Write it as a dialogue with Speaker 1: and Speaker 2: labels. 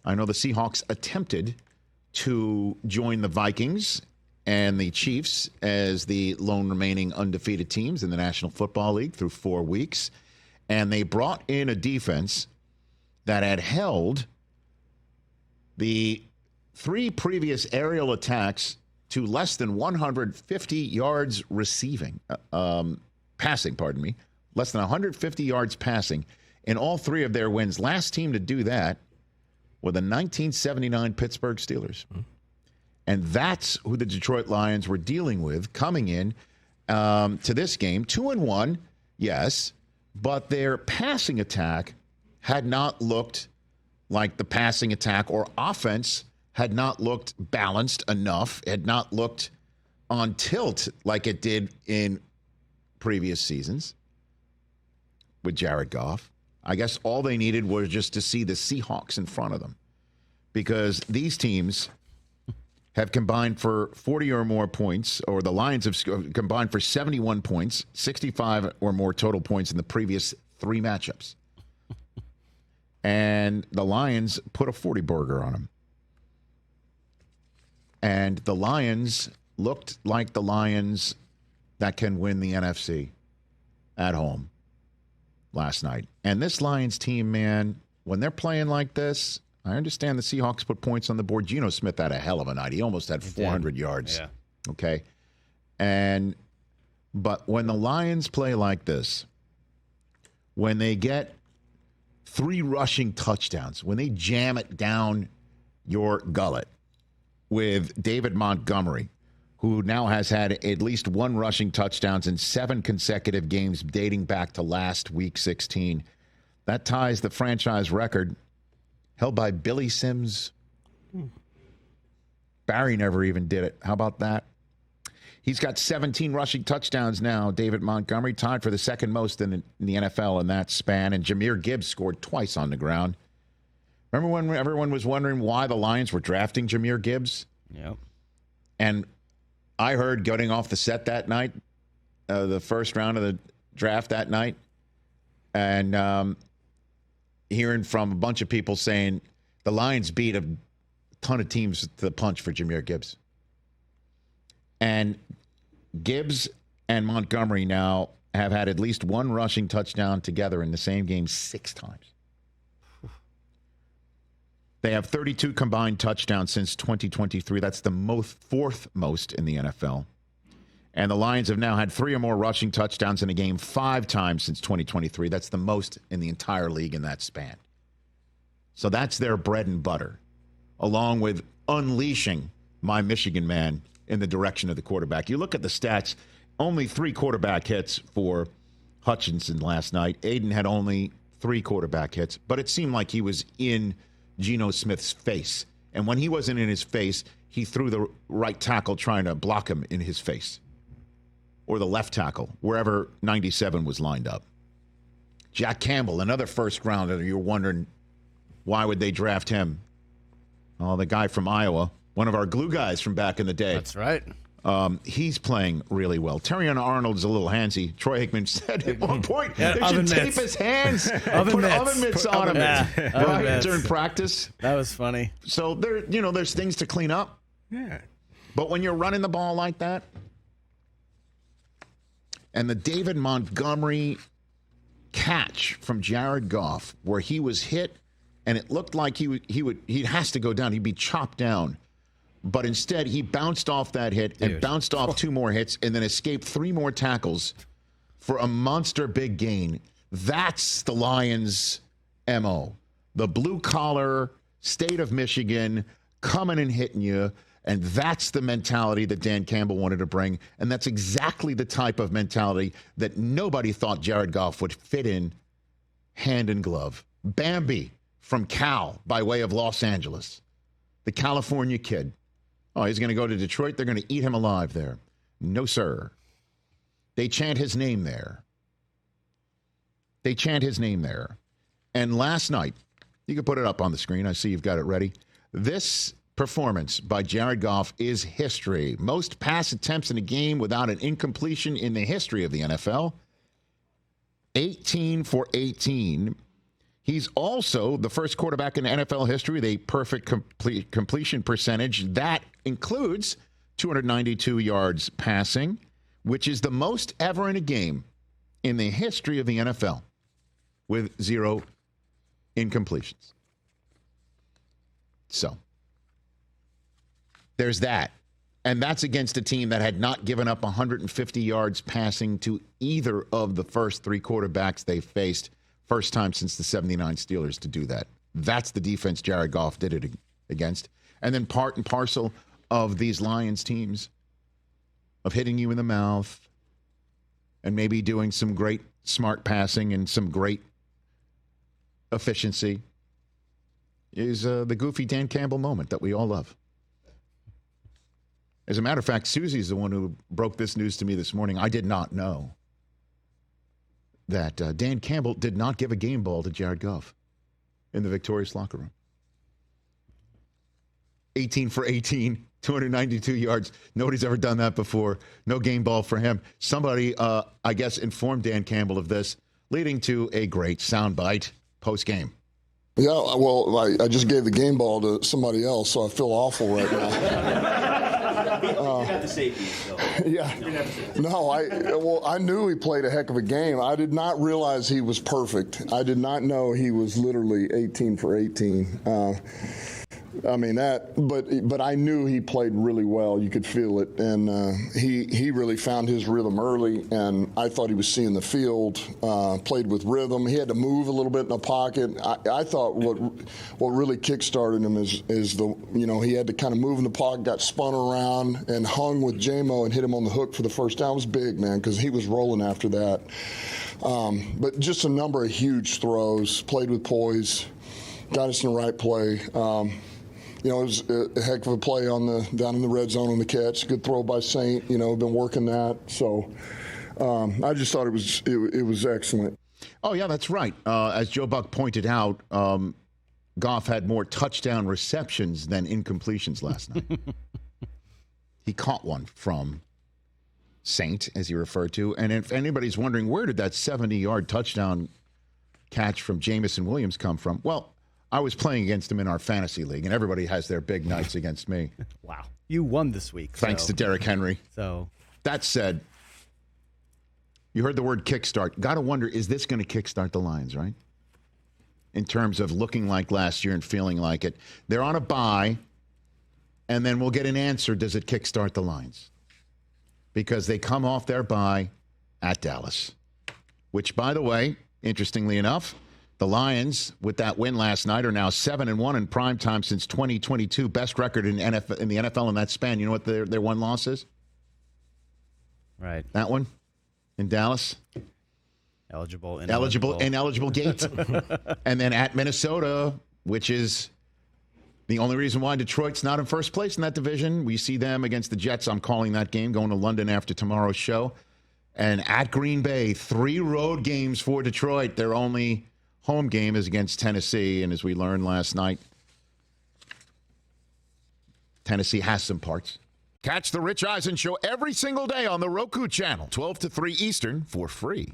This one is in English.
Speaker 1: I know the Seahawks attempted to join the Vikings and the Chiefs as the lone remaining undefeated teams in the National Football League through 4 weeks. And they brought in a defense that had held the 3 previous aerial attacks to less than 150 yards passing, less than 150 yards passing in all 3 of their wins. Last team to do that were the 1979 Pittsburgh Steelers. And that's who the Detroit Lions were dealing with coming in to this game. 2-1, yes, but their passing attack had not looked like the passing attack, or offense had not looked balanced enough, had not looked on tilt like it did in previous seasons with Jared Goff. I guess all they needed was just to see the Seahawks in front of them, because these teams have combined for 40 or more points, or the Lions have combined for 71 points, 65 or more total points in the previous 3 matchups. And the Lions put a 40 burger on them. And the Lions looked like the Lions that can win the NFC at home last night. And this Lions team, man, when they're playing like this, I understand the Seahawks put points on the board. Geno Smith had a hell of a night. He almost had 400 yards.
Speaker 2: Yeah.
Speaker 1: Okay. But when the Lions play like this, when they get 3 rushing touchdowns, when they jam it down your gullet with David Montgomery, who now has had at least 1 rushing touchdowns in 7 consecutive games dating back to last week 16, that ties the franchise record held by Billy Sims. Barry never even did it. How about that? He's got 17 rushing touchdowns now, David Montgomery, tied for the second most in the NFL in that span. And Jahmyr Gibbs scored twice on the ground. Remember when everyone was wondering why the Lions were drafting Jahmyr Gibbs?
Speaker 2: Yep.
Speaker 1: And I heard getting off the set that night, the first round of the draft that night, and hearing from a bunch of people saying the Lions beat a ton of teams to the punch for Jahmyr Gibbs. And Gibbs and Montgomery now have had at least 1 rushing touchdown together in the same game 6 times. They have 32 combined touchdowns since 2023. That's the 4th most in the NFL. And the Lions have now had 3 or more rushing touchdowns in a game 5 times since 2023. That's the most in the entire league in that span. So that's their bread and butter, along with unleashing my Michigan man in the direction of the quarterback. You look at the stats, only 3 quarterback hits for Hutchinson last night. Aiden had only 3 quarterback hits, but it seemed like he was in Geno Smith's face. And when he wasn't in his face, he threw the right tackle trying to block him in his face, or the left tackle, wherever 97 was lined up. Jack Campbell, another first rounder. You're wondering, why would they draft him? Oh, the guy from Iowa, one of our glue guys from back in the day.
Speaker 2: That's right.
Speaker 1: He's playing really well. Terrion Arnold's a little handsy. Troy Aikman said at one point they should tape his hands and put oven mitts on him right during practice.
Speaker 2: That was funny.
Speaker 1: So there's things to clean up.
Speaker 3: Yeah.
Speaker 1: But when you're running the ball like that, and the David Montgomery catch from Jared Goff, where he was hit and it looked like he has to go down. He'd be chopped down. But instead, he bounced off that hit and bounced off 2 more hits and then escaped 3 more tackles for a monster big gain. That's the Lions' MO. The blue-collar state of Michigan coming and hitting you, and that's the mentality that Dan Campbell wanted to bring, and that's exactly the type of mentality that nobody thought Jared Goff would fit in hand in glove. Bambi from Cal by way of Los Angeles, the California kid. Oh, he's going to go to Detroit. They're going to eat him alive there. No, sir. They chant his name there. They chant his name there. And last night, you can put it up on the screen. I see you've got it ready. This performance by Jared Goff is history. Most pass attempts in a game without an incompletion in the history of the NFL. 18 for 18. He's also the first quarterback in NFL history with a perfect completion percentage. That includes 292 yards passing, which is the most ever in a game in the history of the NFL, with 0 incompletions. So, there's that. And that's against a team that had not given up 150 yards passing to either of the first 3 quarterbacks they faced. First time since the 79 Steelers to do that. That's the defense Jared Goff did it against. And then part and parcel of these Lions teams of hitting you in the mouth and maybe doing some great smart passing and some great efficiency is the goofy Dan Campbell moment that we all love. As a matter of fact, Susie's the one who broke this news to me this morning. I did not know that Dan Campbell did not give a game ball to Jared Goff in the victorious locker room. 18 for 18, 292 yards. Nobody's ever done that before. No game ball for him. Somebody, I guess, informed Dan Campbell of this, leading to a great soundbite post-game.
Speaker 2: Yeah, well, I just gave the game ball to somebody else, so I feel awful right now.
Speaker 3: You're not the safety, so.
Speaker 2: Yeah. No, I knew he played a heck of a game. I did not realize he was perfect. I did not know he was literally 18 for 18. But I knew he played really well. You could feel it, and he really found his rhythm early. And I thought he was seeing the field, played with rhythm. He had to move a little bit in the pocket. I thought what really kickstarted him is he had to kind of move in the pocket, got spun around, and hung with J-Mo and hit him on the hook for the first down. It was big, man, because he was rolling after that. But just a number of huge throws, played with poise, got us in the right play. It was a heck of a play down in the red zone on the catch. Good throw by Saint. Been working that. So I just thought it was excellent.
Speaker 1: Oh, yeah, that's right. As Joe Buck pointed out, Goff had more touchdown receptions than incompletions last night. He caught one from Saint, as he referred to. And if anybody's wondering, where did that 70-yard touchdown catch from Jamison Williams come from? Well, I was playing against him in our fantasy league, and everybody has their big nights against me.
Speaker 3: Wow. You won this week.
Speaker 1: Thanks to Derrick Henry.
Speaker 3: So
Speaker 1: that said, you heard the word kickstart. Got to wonder, is this going to kickstart the Lions, right? In terms of looking like last year and feeling like it. They're on a bye, and then we'll get an answer. Does it kickstart the Lions? Because they come off their bye at Dallas, which, by the way, interestingly enough, the Lions, with that win last night, are now 7-1 in primetime since 2022. Best record in the NFL in that span. You know what their one loss is?
Speaker 3: Right.
Speaker 1: That one in Dallas.
Speaker 3: Ineligible
Speaker 1: gate. And then at Minnesota, which is the only reason why Detroit's not in first place in that division. We see them against the Jets. I'm calling that game, going to London after tomorrow's show. And at Green Bay, 3 road games for Detroit. Their only home game is against Tennessee, and as we learned last night, Tennessee has some parts. Catch the Rich Eisen Show every single day on the Roku Channel, 12 to 3 Eastern, for free.